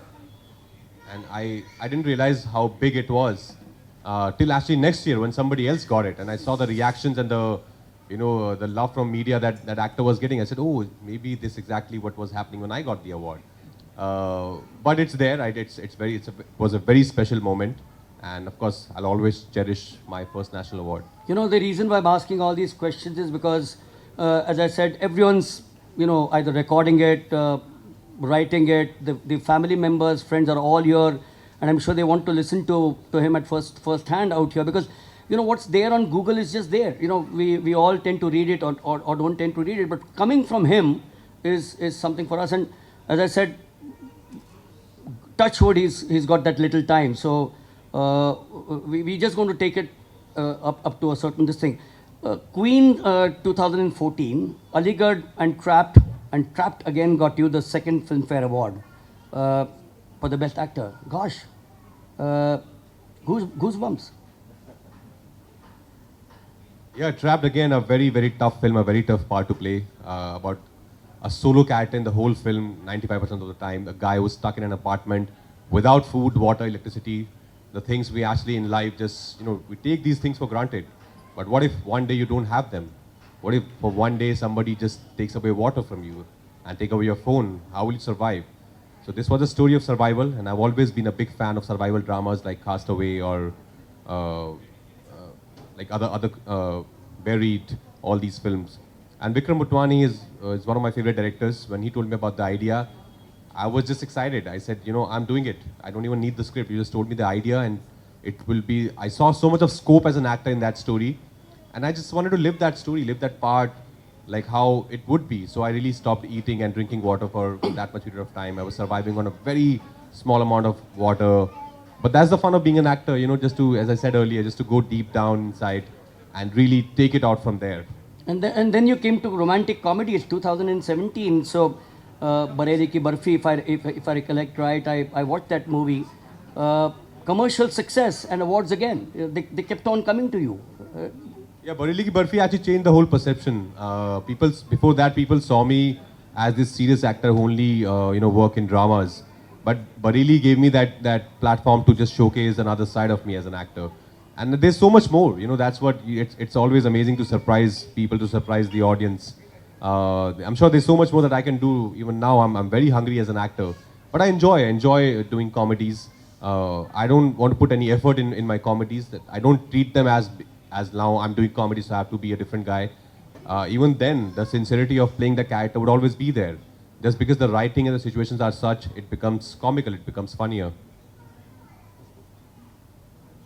And I didn't realize how big it was till actually next year when somebody else got it. And I saw the reactions and the love from media that actor was getting. I said, oh, maybe this is exactly what was happening when I got the award. But it's there. Right? It was a very special moment. And of course, I'll always cherish my first national award. The reason why I'm asking all these questions is because, as I said, everyone's, either recording it, writing it, the family members, friends are all here, and I'm sure they want to listen to him at first hand out here because, what's there on Google is just there. We all tend to read it or don't tend to read it, but coming from him is something for us. And as I said, touch wood, he's got that little time. So we just going to take it up to a certain this thing. Queen 2014, Aligarh and Trapped again got you the second Filmfare Award for the best actor. Gosh, goosebumps. Yeah, Trapped again, a very, very tough film, a very tough part to play. About a solo character in the whole film, 95% of the time. A guy who's stuck in an apartment without food, water, electricity. The things we actually in life just, we take these things for granted. But what if one day you don't have them? What if for one day somebody just takes away water from you and take away your phone? How will you survive? So this was a story of survival, and I've always been a big fan of survival dramas like Castaway or like other Buried, all these films. And Vikram Motwani is one of my favorite directors. When he told me about the idea, I was just excited. I said, I'm doing it. I don't even need the script. You just told me the idea, and it will be. I saw so much of scope as an actor in that story, and I just wanted to live that story, live that part, like how it would be. So I really stopped eating and drinking water for that much period of time. I was surviving on a very small amount of water. But that's the fun of being an actor, just to, as I said earlier, just to go deep down inside and really take it out from there. And then you came to romantic comedies, 2017. So Bareilly Ki Barfi, if I recollect right, I watched that movie. Commercial success and awards again. They kept on coming to you. Yeah, Bareilly Ki Barfi actually changed the whole perception. Before that, people saw me as this serious actor who only work in dramas. But Bareilly gave me that platform to just showcase another side of me as an actor. And there's so much more. That's what it's always amazing to surprise people, to surprise the audience. I'm sure there's so much more that I can do. Even now, I'm very hungry as an actor. But I enjoy doing comedies. I don't want to put any effort in my comedies. That I don't treat them as now I'm doing comedy, so I have to be a different guy. Even then, the sincerity of playing the character would always be there. just because the writing and the situations are such, it becomes comical, it becomes funnier.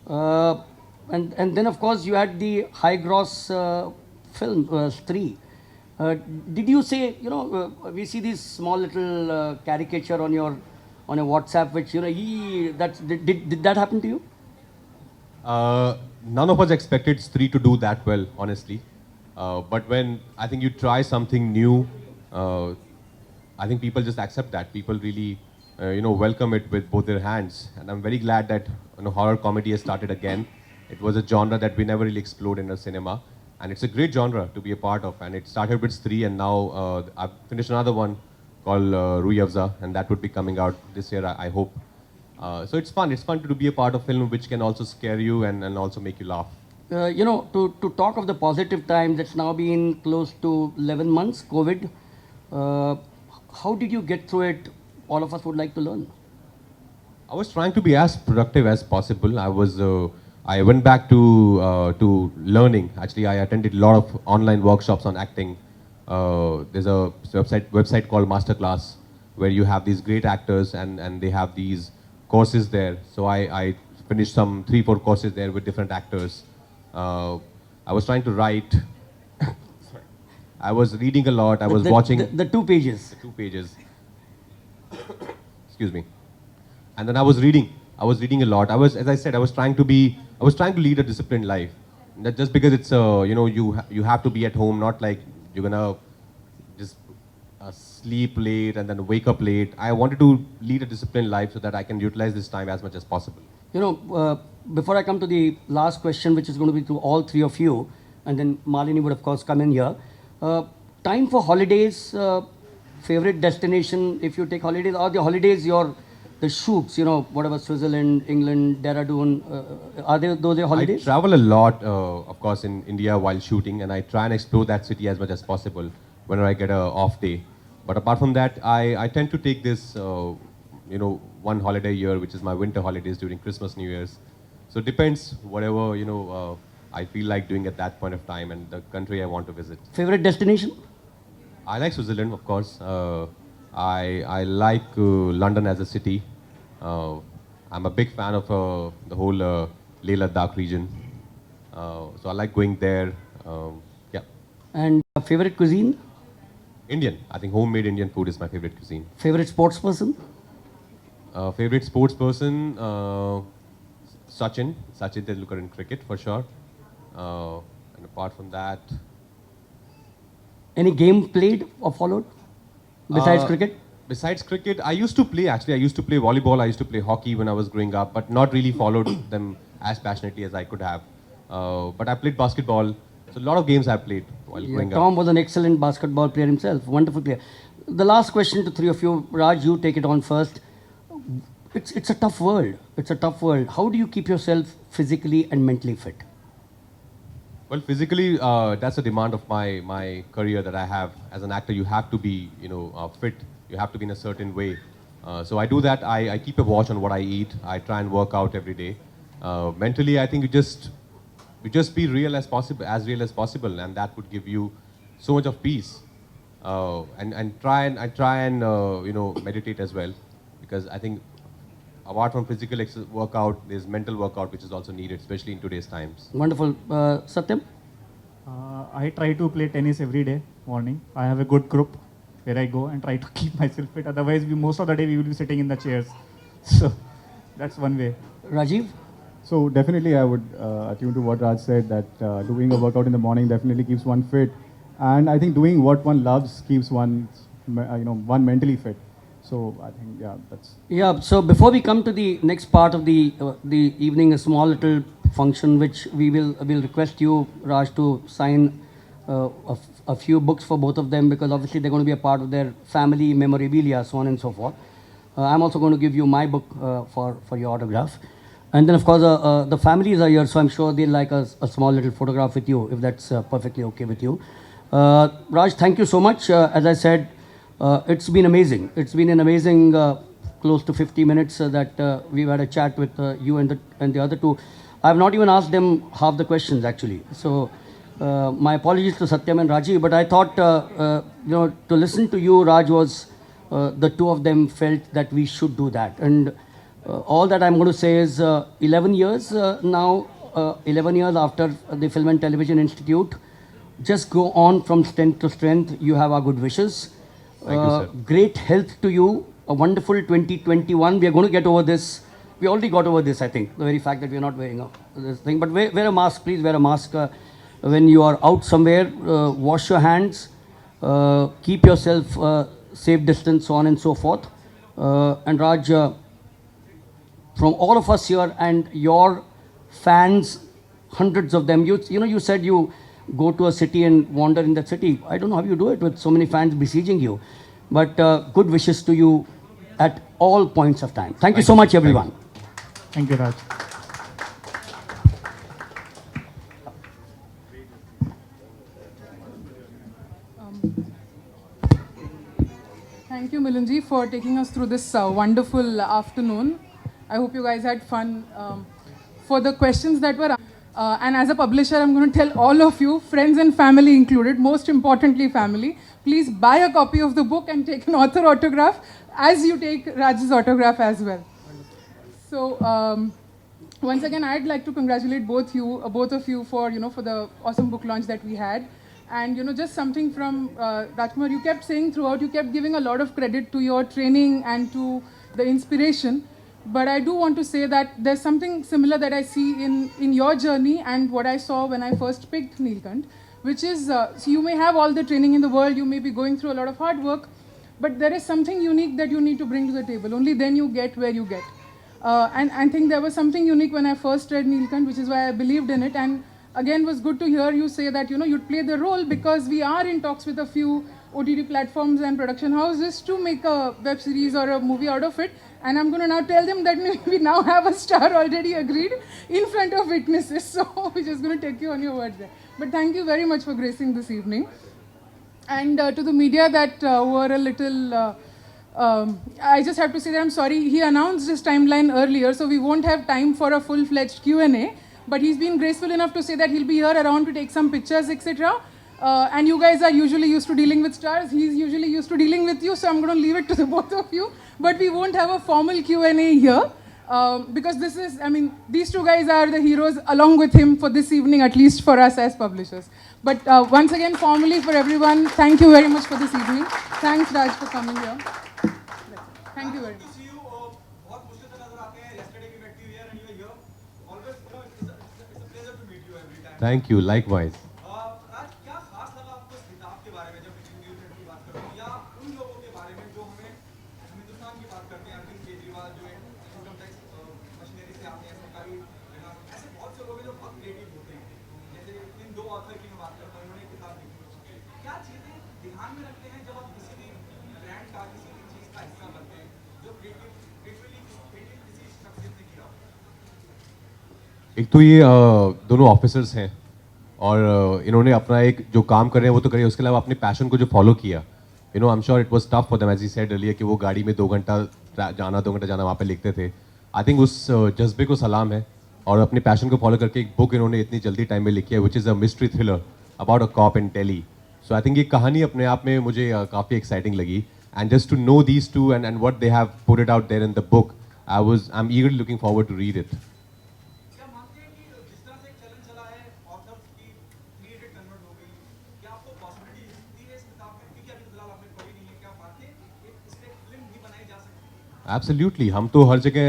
And then of course you had the high gross film Stree. Did you say, you know, we see this small little caricature on your WhatsApp, which, you know, did that happen to you? None of us expected Stree to do that well, honestly. But when I think you try something new, I think people just accept that. People really, welcome it with both their hands. And I'm very glad that horror comedy has started again. It was a genre that we never really explored in our cinema, and it's a great genre to be a part of. And it started with Stree, and now I've finished another one called Rui Afza, and that would be coming out this year, I hope. So it's fun. It's fun to be a part of film which can also scare you and also make you laugh. To talk of the positive times, it's now been close to 11 months, COVID. How did you get through it? All of us would like to learn. I was trying to be as productive as possible. I went back to learning. Actually, I attended a lot of online workshops on acting. There's a website called Masterclass where you have these great actors and they have these courses there. So I finished some 3-4 courses there with different actors. I was trying to write. Sorry. I was reading a lot. I was watching the 2 pages. the 2 pages. Excuse me. And then I was reading. I was reading a lot. As I said, I was trying to lead a disciplined life. That just because it's you have to be at home, not like you're gonna just sleep late and then wake up late. I wanted to lead a disciplined life so that I can utilize this time as much as possible. Before I come to the last question, which is going to be to all 3 of you, and then Malini would of course come in here. Time for holidays, favorite destination if you take holidays, or the holidays the shoots, whatever, Switzerland, England, Dehradun, are those your holidays? I travel a lot, of course, in India while shooting, and I try and explore that city as much as possible whenever I get an off day. But apart from that, I tend to take this, one holiday a year, which is my winter holidays during Christmas, New Year's. So it depends, whatever, I feel like doing at that point of time and the country I want to visit. Favorite destination? I like Switzerland, of course. I like London as a city. I'm a big fan of the whole Leh Ladakh region. So I like going there. Yeah. And favorite cuisine? Indian. I think homemade Indian food is my favorite cuisine. Favorite sports person? Favorite sports person? Sachin Tendulkar in cricket for sure. And apart from that, Any game played or followed besides cricket? Besides cricket, I used to play volleyball, I used to play hockey when I was growing up, but not really followed them as passionately as I could have. But I played basketball, so a lot of games I played while growing up. Tom was an excellent basketball player himself, wonderful player. The last question to 3 of you, Raj, you take it on first. It's a tough world. It's a tough world. How do you keep yourself physically and mentally fit? Well, physically, that's a demand of my career that I have. As an actor, you have to be, fit. You have to be in a certain way. So I do that. I keep a watch on what I eat. I try and work out every day. Mentally, I think you just be real as possible, and that would give you so much of peace. And try and meditate as well, because I think apart from physical workout, there's mental workout which is also needed, especially in today's times. Wonderful. Satyam? I try to play tennis every day morning. I have a good group where I go and try to keep myself fit. Otherwise, most of the day we will be sitting in the chairs. So that's one way. Rajiv? So definitely I would attune to what Raj said, that doing a workout in the morning definitely keeps one fit. And I think doing what one loves keeps one mentally fit. So I think, that's... Yeah, so before we come to the next part of the evening, a small little function which we'll request you, Raj, to sign a few books for both of them, because obviously they're going to be a part of their family memorabilia, so on and so forth. I'm also going to give you my book for your autograph. And then, of course, the families are here, so I'm sure they'll like a small little photograph with you, if that's perfectly okay with you. Raj, thank you so much. As I said, it's been amazing. It's been an amazing close to 50 minutes that we've had a chat with you and the other two. I have not even asked them half the questions, actually. So my apologies to Satyam and Rajiv, but I thought, to listen to you, Raj, was the two of them felt that we should do that. And all that I'm going to say is 11 years now, 11 years after the Film and Television Institute, just go on from strength to strength. You have our good wishes. Thank you, sir. Great health to you. A wonderful 2021. We are going to get over this. We already got over this, I think. The very fact that we are not wearing this thing. But wear a mask, please wear a mask. When you are out somewhere, wash your hands. Keep yourself safe distance, so on and so forth. And Raj, from all of us here and your fans, hundreds of them, you know, you said you go to a city and wander in that city. I don't know how you do it with so many fans besieging you. But good wishes to you at all points of time. Thank you so much, everyone. Thank you, Raj. Thank you, Milanji, for taking us through this wonderful afternoon. I hope you guys had fun. For the questions that were and as a publisher, I'm going to tell all of you, friends and family included, most importantly family, please buy a copy of the book and take an author autograph as you take Raj's autograph as well. So once again, I'd like to congratulate both of you for for the awesome book launch that we had. And just something from Rajkumar, you kept saying throughout, you kept giving a lot of credit to your training and to the inspiration. But I do want to say that there's something similar that I see in your journey and what I saw when I first picked Neelkant, which is, so you may have all the training in the world, you may be going through a lot of hard work, but there is something unique that you need to bring to the table. Only then you get where you get. And I think there was something unique when I first read Neelkant, which is why I believed in it. And again, it was good to hear you say that, you'd play the role, because we are in talks with a few OTT platforms and production houses to make a web series or a movie out of it. And I'm going to now tell them that we now have a star already agreed in front of witnesses. So we're just going to take you on your word there. But thank you very much for gracing this evening. And to the media that were a little... I just have to say that I'm sorry. He announced his timeline earlier, so we won't have time for a full-fledged Q&A. But he's been graceful enough to say that he'll be here around to take some pictures, etc. And you guys are usually used to dealing with stars. He's usually used to dealing with you, so I'm going to leave it to the both of you. But we won't have a formal Q&A here because this is, these two guys are the heroes along with him for this evening, at least for us as publishers. But once again, formally for everyone, thank you very much for this evening. Thanks, Raj, for coming here. Thank you very much. See you. बहुत मुश्किल से नजर आते हैं. Yesterday we met you here and you are here. Always, it's a pleasure to meet you every time. Thank you. Likewise. राज, क्या खास लगा आपको इस किताब के बारे में जब न्यूज़ की बात करो, या उन लोगों के बारे में जो हम हिंदुस्तान की बात करते हैं, अरविंद केजरीवाल जो इनकम टैक्स मशीनरी से आते हैं, सरकारी ऐसे बहुत से लोग हैं जो बहुत क्रिएटिव होते हैं. जैसे इन दो ऑथर की मैं बात करता हूँ, उन्होंने किताब लिखी. क्या चीजें ध्यान में रखते हैं जब आप किसी भी ब्रांड का, किसी भी चीज का हिस्सा बनते हैं जो क्रिएटिवली किसी शख्सियत ने किया? एक तो ये दोनों ऑफिसर्स हैं और इन्होंने अपना एक जो काम कर रहे हैं वो तो करिए, उसके अलावा अपने पैशन को जो फॉलो किया, I am sure it was tough for them, as he said earlier, कि वो गाड़ी में 2 घंटा जाना 2 घंटा जाना वहाँ पे लिखते थे. आई थिंक उस जज्बे को सलाम है, और अपने पैशन को फॉलो करके एक बुक इन्होंने इतनी जल्दी टाइम में लिखी है, which is a mystery thriller about a cop in Delhi. So I think ये कहानी अपने आप में मुझे काफ़ी एक्साइटिंग लगी. And just to know these two and what they have put it out there in the book, I am eagerly looking forward to read it. क्या मानते हैं कि जिस तरह से एक चलन चला है ऑथर्स की क्रिएटेड कन्वर्ट हो गई, क्या आपको पॉसिबिलिटी दिखती है इस किताब में? क्योंकि अभी फिलहाल आपने पढ़ी नहीं है, क्या मानते हैं इस पे फिल्म भी बनाई जा सकती है? एब्सोल्युटली. हम तो हर जगह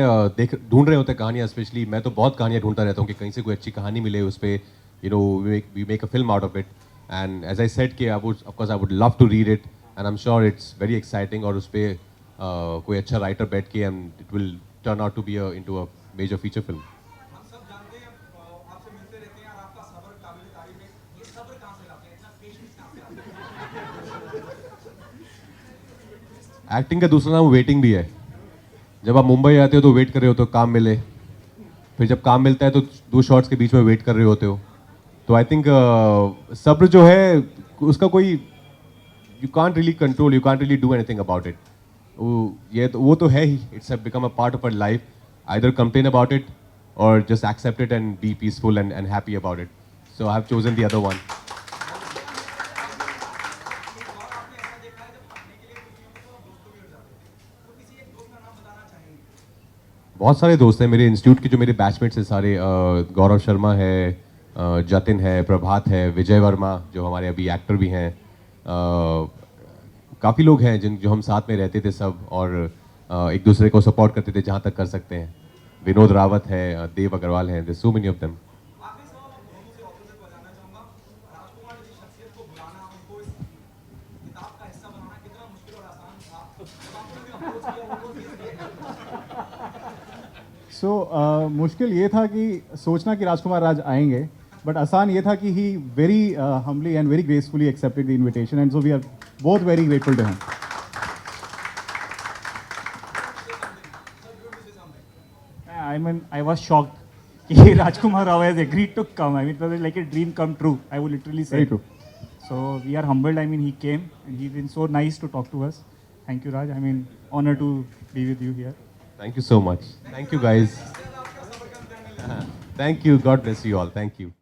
ढूंढ रहे होते हैं कहानियाँ. स्पेशली मैं तो बहुत कहानियाँ ढूंढता रहता हूँ कि कहीं से कोई अच्छी कहानी मिले, उस पर we make a film out of it. And as I said कि I would love to read it, and I am sure it's very exciting. और उस पर कोई अच्छा राइटर बैठ के, and it will turn out to be into a major feature film. हम सब जानते हैं, आपसे मिलते रहते हैं और आपका सब्र काबिल तारीफ है. ये सब्र कहाँ से लाते हैं, इतना पेशेंस कहाँ से लाते हैं? एक्टिंग का दूसरा नाम वेटिंग भी है. जब आप मुंबई आते हो तो वेट कर रहे हो तो काम मिले, फिर जब काम मिलता है तो 2 शॉट्स के बीच में वेट कर रहे होते हो. तो आई थिंक सब्र जो है उसका कोई, you can't really control, you can't really do anything about it. वो तो है ही, it's become a part of our life. Either complain about it और just accept it and be peaceful and happy about it. So I have chosen the other one. आपने ऐसा देखा है जब पढ़ने के लिए कुछ नहीं होता तो दोस्तों भी हो जाते बहुत सारे दोस्त हैं मेरे इंस्टीट्यूट के, जो मेरे बैचमेट्स हैं सारे, गौरव शर्मा है, जतिन है, प्रभात है, विजय वर्मा जो हमारे अभी एक्टर भी हैं, काफ़ी लोग हैं जो हम साथ में रहते थे सब, और एक दूसरे को सपोर्ट करते थे जहाँ तक कर सकते हैं। विनोद रावत है, देव अग्रवाल हैं, there so many of them. आखिरी सवाल मैं दोनों से ऑपोजिट बताना चाहूंगा, राजकुमार जी शख्सियत को बुलाना, उनको इस किताब का हिस्सा बनाना कितना मुश्किल और आसान था, जब आपने भी अप्रोच किया उनको सो मुश्किल ये था कि सोचना कि राजकुमार राज आएंगे, बट आसान ये था कि he very humbly and very gracefully accepted the invitation, and so we are both very grateful to him. I mean, I was shocked. कि Rajkumar Rao has agreed to come. I mean, it was like a dream come true. I would literally say. Very true. So we are humbled. I mean, he came and he's been so nice to talk to us. Thank you, Raj. I mean, honor to be with you here. Thank you so much. Thank you guys. Thank you. God bless you all. Thank you.